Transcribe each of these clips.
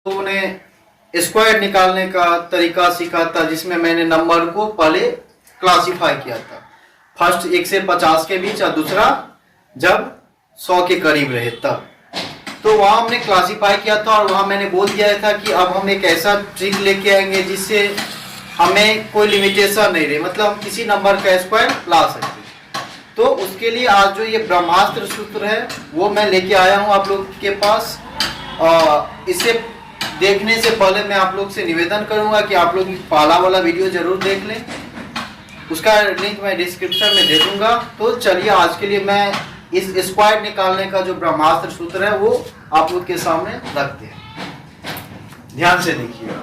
लोगों ने स्क्वायर निकालने का तरीका सीखा था, जिसमें मैंने नंबर को पहले क्लासिफाई किया था। फर्स्ट 1 से 50 के बीच और दूसरा जब 100 के करीब रहे तब। तो वहां हमने क्लासिफाई किया था और वहां मैंने बोल दिया था कि अब हम एक ऐसा ट्रिक लेके आएंगे जिससे हमें कोई लिमिटेशन नहीं रहे, मतलब हम किसी नंबर का स्क्वायर ला सकते। तो उसके लिए आज जो ये ब्रह्मास्त्र सूत्र है वो मैं लेके आया हूँ आप लोग के पास। इसे देखने से पहले मैं आप लोग से निवेदन करूंगा कि आप लोग पहला वाला वीडियो जरूर देख लें, उसका लिंक मैं डिस्क्रिप्शन में दे दूंगा। तो चलिए आज के लिए मैं इस स्क्वायर निकालने का जो ब्रह्मास्त्र सूत्र है वो आप लोग के सामने रखते हैं। ध्यान से देखिएगा।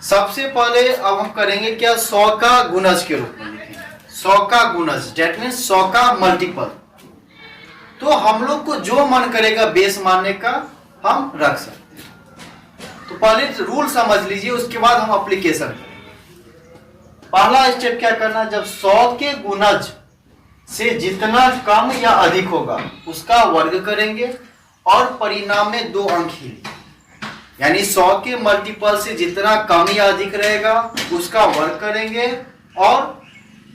सबसे पहले अब हम करेंगे क्या, 100 का गुणज के रूप में लिखेंगे। 100 का गुणज डेट मीन्स 100 का मल्टीपल। तो हम लोग को जो मन करेगा बेस मानने का हम रख सकते हैं। तो पहले रूल समझ लीजिए, उसके बाद हम एप्लीकेशन करेंगे। पहला स्टेप क्या करना, जब 100 के गुणज से जितना कम या अधिक होगा उसका वर्ग करेंगे और परिणाम में 2 अंक ही लेंगे। यानी 100 के मल्टीपल से जितना कम या अधिक रहेगा उसका वर्ग करेंगे और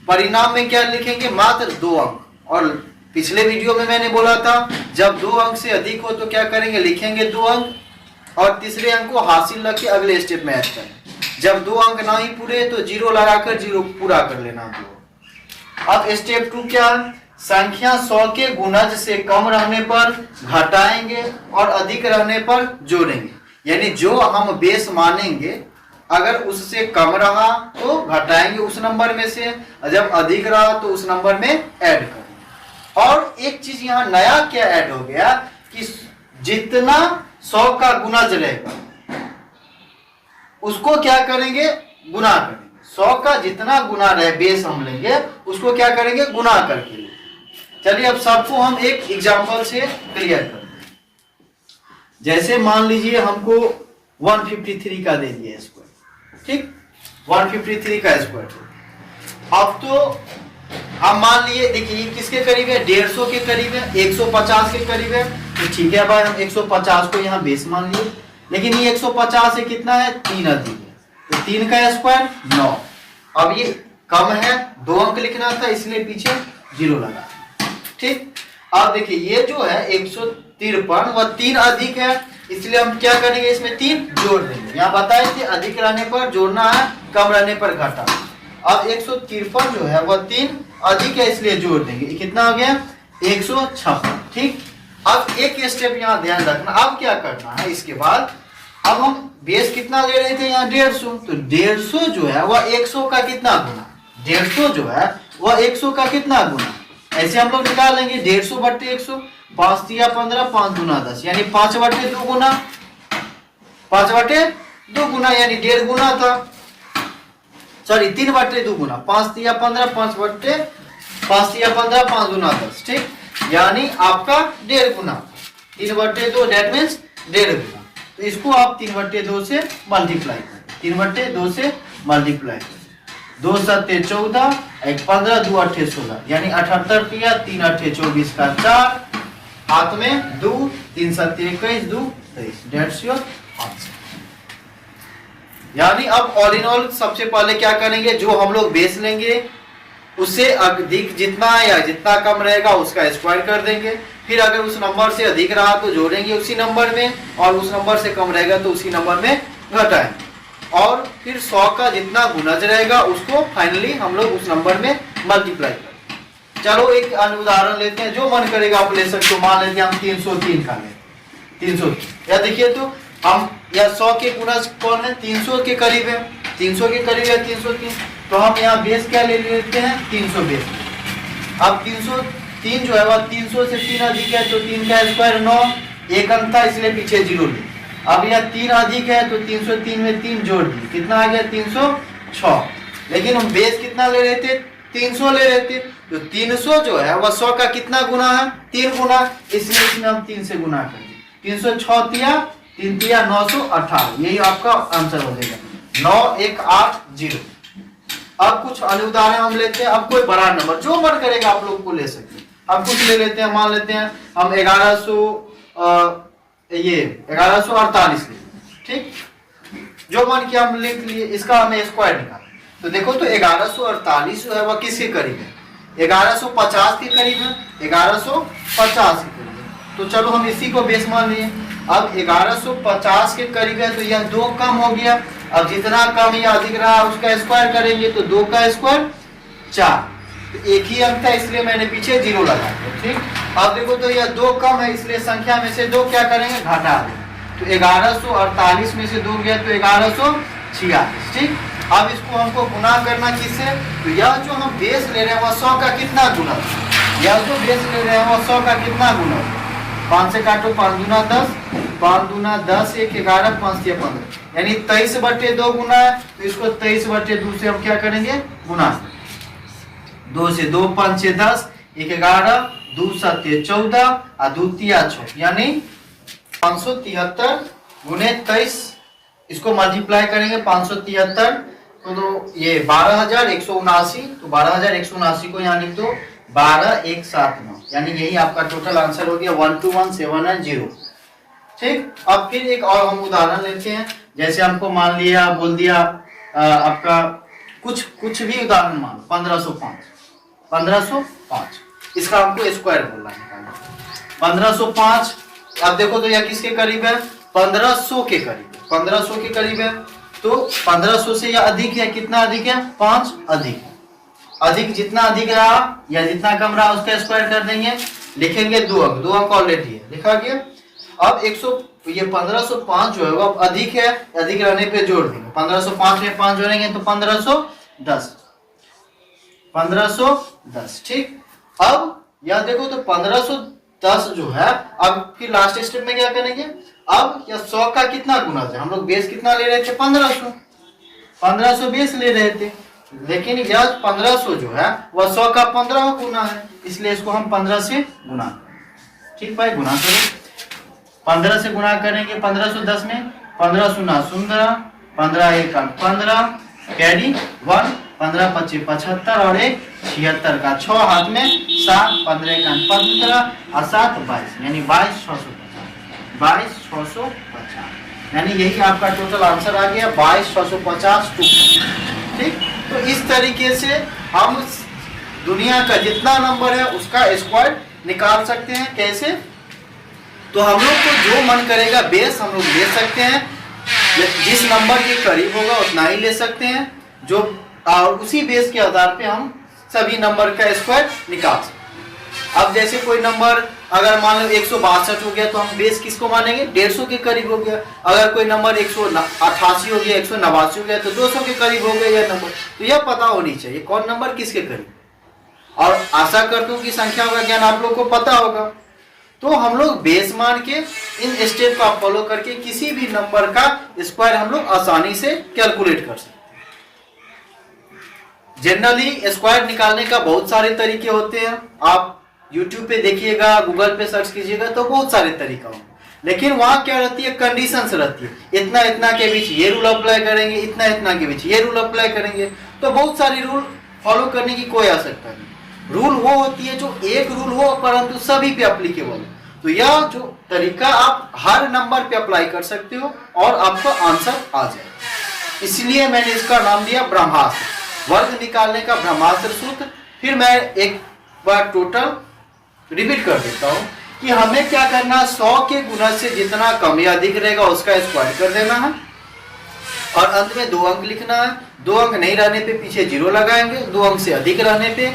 परिणाम में क्या लिखेंगे, मात्र 2 अंक। और पिछले वीडियो में मैंने बोला था जब 2 अंक से अधिक हो तो क्या करेंगे, लिखेंगे 2 अंक और तीसरे अंक को हासिल रख के अगले स्टेप में ऐड करें। जब 2 अंक ना ही पूरे तो 0 लगाकर 0 पूरा कर लेना 2। अब स्टेप 2 क्या, संख्या 100 के गुणज से कम रहने पर घटाएंगे और अधिक रहने पर जोड़ेंगे। यानी जो हम बेस मानेंगे अगर उससे कम रहा तो घटाएंगे उस नंबर में से, और जब अधिक रहा तो उस नंबर में ऐड करेंगे। और एक चीज यहाँ नया क्या ऐड हो गया कि जितना 100 का गुणज रहेगा उसको क्या करेंगे, गुना करेंगे। 100 का जितना गुना रहे बेस हम लेंगे उसको क्या करेंगे, गुना करके। चलिए अब सबको हम एक एग्जांपल से क्लियर करते हैं। जैसे मान लीजिए हमको 153 का दे दिया स्क्वायर, ठीक, 153 का स्क्वायर। अब तो हम मान लिए, देखिए ये किसके करीब है, 150 के करीब है, 150 के करीब है। तो ठीक है भाई, हम 150 को यहाँ बेस मान लिए, लेकिन ये 150 से कितना है, 3 अधिक है, तो 3 का स्क्वायर 9। अब ये कम है, 2 अंक लिखना था इसलिए पीछे 0 लगा, ठीक। अब देखिए ये जो है 153 वह 3 अधिक है, इसलिए हम क्या करेंगे, इसमें 3 जोड़ देंगे। यहाँ बताए थे अधिक रहने पर जोड़ना है, कम रहने पर घटा। अब 153 जो है वह 3 अधिक है इसलिए जोड़ देंगे, कितना हो गया, 156, ठीक। अब एक स्टेप यहाँ ध्यान रखना, अब क्या करना है इसके बाद, अब हम बेस कितना ले रहे थे यहाँ 150, तो 150 जो है वह 100 का कितना गुना, 150 जो है वह 100 का कितना गुना, ऐसे हम लोग निकाल लेंगे। 150 बट्टे 100, 5 तिया 15, 5 दूना 10, यानी 5 बट्टे 2 गुना, 5 बट्टे 2 गुना यानी 1.5 गुना था, सॉरी 3 बट्टे 2 गुना, 5 तिया 15, 5 बट्टे 5 तिया 15, 5 दूना 10, ठीक, यानी आपका 1.5 गुना, 3 बट्टे 2 डेट मीन्स 1.5 गुना। तो इसको आप 3 बट्टे 2 से मल्टीप्लाई करें, 3 बट्टे 2 से मल्टीप्लाई करें, 2 सत्ते 14, 1 15, 2 अट्ठे 16, यानी 78 तिया 3 अट्ठे 24 का 4, हाथ में 2, 3 सत्ते 21, 2 23, डेट्स योर आंसर। यानी अब ऑल इन ऑल सबसे पहले क्या करेंगे, जो हम लोग बेस लेंगे उससे अधिक जितना या जितना कम रहेगा उसका स्क्वायर कर देंगे, फिर अगर उस नंबर से अधिक रहा तो जोड़ेंगे उसी नंबर में, और उस नंबर से कम रहेगा तो उसी नंबर में घटाएंगे, और फिर 100 का जितना गुणज रहेगा उसको फाइनली हम लोग उस नंबर में मल्टीप्लाई करेंगे। चलो एक उदाहरण लेते हैं, जो मन करेगा आप ले सकते हो। मान लेते हैं हम 303 का लेते, 303 या देखिए तो हम या 100 के गुणज कौन है, 300 के करीब है, 300 के करीब है 303, तो हम यहाँ बेस क्या ले लेते हैं, 300 बेस। अब 303 जो है वह 300 से 3 अधिक है, तो 3 का स्क्वायर 9, एक अंक था इसलिए पीछे 0 ले। अब यह 3 अधिक है तो 303 में 3 जोड़ दिए, कितना आ गया, 306, लेकिन हम बेस कितना ले रहे थे, 300 ले रहे थे, तो 300 जो है वह 100 का कितना गुना है, 3 गुना, इसलिए इसमें हम 3 से गुना कर दिए, 306 तिया 3 तिया 918, यही आपका आंसर हो जाएगा, 9180। अब कुछ अन्य उदाहरण हम लेते हैं। अब कोई बड़ा नंबर जो मन करेगा आप लोग को ले सकते हैं। अब कुछ ले लेते हैं, मान लेते हैं हम 1100 ये 1148 लिख, ठीक। जो मान के हम लिख लिए, इसका हमें स्क्वायर निकालना। तो देखो तो 1148 जो है वह किसके करीब है? 1150 के करीब है, 1150 के करीब है। तो चलो हम इसी को बेस मान लिए। अब 1150 के करीब है तो यह 2 कम हो गया। अब जितना कम या अधिक रहा उसका स्क्वायर करेंगे तो 2 का स्क्वायर 4। तो एक ही अंक था इसलिए मैंने पीछे 0 लगा दिया, ठीक। अब देखो तो यह 2 कम है इसलिए संख्या में से 2 क्या करेंगे? घटा देंगे। तो 1148 में से 2 गया तो 1146, ठीक। अब इसको हमको गुना करना किससे? तो यह जो हम बेस ले रहे हैं वह 100 का कितना गुना? यह जो बेस ले रहे हैं वह 100 का कितना गुना? 5 से काटो, 5 दूना 10, 5 दूना 10, 1 11, 5 3 15, यानी 23/2 गुना है। तो इसको 23/2 से हम क्या करेंगे? गुना। 2 से 2 5 6 10, 1 11, 2 7 14 और 2 3 6, यानी 573 गुने 23। इसको मल्टीप्लाई करेंगे 573 तो ये 12,179। तो 12,179 को यहाँ लिख दो 12179, यानी यही आपका टोटल आंसर हो गया 121790, ठीक। अब फिर एक और हम उदाहरण लेते हैं। जैसे हमको मान लिया, बोल दिया आपका कुछ भी उदाहरण मान 1505, इसका हमको स्क्वायर बोलना है। 1505, अब देखो तो यह किसके करीब है? 1500 के करीब है। 1500 के करीब है तो 1500 से यह अधिक है। कितना अधिक है? 5 अधिक है। अधिक जितना अधिक रहा या जितना कम रहा उसका स्क्वायर कर देंगे। लिखेंगे 2 अंक, 2 अंक ऑलरेडी है, लिखा गया। अब 1505 जो है वो अधिक है, अधिक रहने पे जोड़ देंगे। 1505 में 5 जोड़ेंगे तो 1510, ठीक। अब यह देखो तो 1510 जो है, अब फिर लास्ट स्टेप में क्या करेंगे? अब यह 100 का कितना गुना है? हम लोग बेस कितना ले रहे थे? 1500 बेस ले रहे थे, लेकिन यह 1500 जो है वह 100 का 15 गुना है, इसलिए इसको हम 15 से गुना करें, ठीक भाई। गुना करें, 15 से गुना करेंगे 1510 में, 15 शून्य 15, 15 1 15, कैरी 1, 15 25 75 और 1 76 का 6 हाथ में 7, 15 1 15 और 7 22, यानी 22,650, यानी यही आपका टोटल आंसर आ गया 22,650, ठीक। तो इस तरीके से हम दुनिया का जितना नंबर है उसका स्क्वायर निकाल सकते हैं। कैसे? तो हम लोग को जो मन करेगा बेस हम लोग ले सकते हैं, जिस नंबर के करीब होगा उतना ही ले सकते हैं, जो और उसी बेस के आधार पे हम सभी नंबर का स्क्वायर निकाल सकते हैं। अब जैसे कोई नंबर अगर मान लो 162 हो गया तो हम बेस किसको मानेंगे? 150 के करीब हो गया। अगर कोई नंबर 188 हो गया, 189 हो गया तो 200 के करीब हो गया यह नंबर। तो यह पता होनी चाहिए कौन नंबर किसके करीब, और आशा करता हूँ कि संख्या का ज्ञान आप लोग को पता होगा। तो हम लोग बेस मान के इन स्टेप को फॉलो करके किसी भी नंबर का स्क्वायर हम लोग आसानी से कैलकुलेट कर सकते हैं। जनरली स्क्वायर निकालने का बहुत सारे तरीके होते हैं। आप YouTube पे देखिएगा, गूगल पे सर्च कीजिएगा तो बहुत सारे तरीका होंगे, लेकिन वहां क्या रहती है? कंडीशंस रहती है। इतना इतना के बीच ये रूल अप्लाई करेंगे, इतना इतना के बीच ये रूल अप्लाई करेंगे। तो बहुत सारी रूल फॉलो करने की कोई आवश्यकता नहीं। रूल वो होती है जो एक रूल हो परंतु सभी पे अप्लीकेबल हो। तो यह जो तरीका आप हर नंबर पे अप्लाई कर सकते हो और आपका आंसर आ जाए। इसलिए मैंने इसका नाम दिया ब्रह्मास्त्र, वर्ग निकालने का ब्रह्मास्त्र सूत्र। फिर मैं एक बार टोटल रिपीट कर देता हूं कि हमें क्या करना है? 100 के गुना से जितना कम या अधिक रहेगा उसका स्क्वायर कर देना है और अंत में 2 अंक लिखना है। 2 अंक नहीं रहने पे पीछे 0 लगाएंगे, 2 अंक से अधिक रहने पे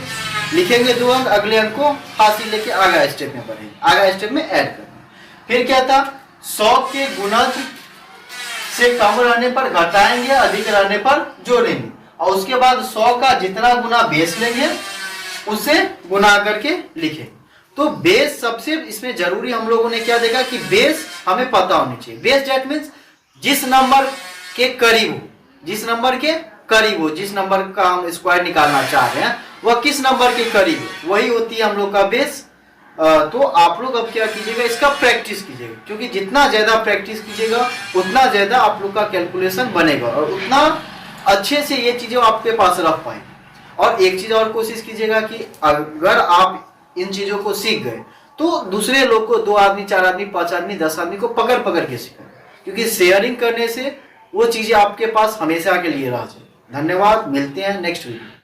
लिखेंगे 2 अंक, अगले अंक को हासिल लेके आगा स्टेप में बढ़ेंगे, आगा स्टेप में ऐड करना। फिर क्या था? 100 के गुणज से कम रहने पर घटाएंगे, अधिक रहने पर जोड़ेंगे, और उसके बाद 100 का जितना गुना बेस लेंगे उसे गुना करके लिखेंगे। तो बेस सबसे इसमें जरूरी हम लोगों ने क्या देखा कि बेस हमें पता होनी चाहिए। बेस दैट मीन्स जिस नंबर के करीब हो, जिस नंबर के करीब हो, जिस नंबर का हम स्क्वायर निकालना चाह रहे हैं वह किस नंबर के करीब है, वही होती है हम लोग का बेस। तो आप लोग अब क्या कीजिएगा? इसका प्रैक्टिस कीजिएगा, क्योंकि जितना ज्यादा प्रैक्टिस कीजिएगा उतना ज्यादा आप लोग का कैलकुलेशन बनेगा और उतना अच्छे से ये चीजें आपके पास रख पाएंगे। और एक चीज और कोशिश कीजिएगा कि अगर आप इन चीजों को सीख गए तो दूसरे लोग को 2 आदमी, 4 आदमी, 5 आदमी, 10 आदमी को पकड़ पकड़ के सिखाएं, क्योंकि शेयरिंग करने से वो चीजें आपके पास हमेशा के लिए रह जाए। धन्यवाद, मिलते हैं नेक्स्ट वीडियो।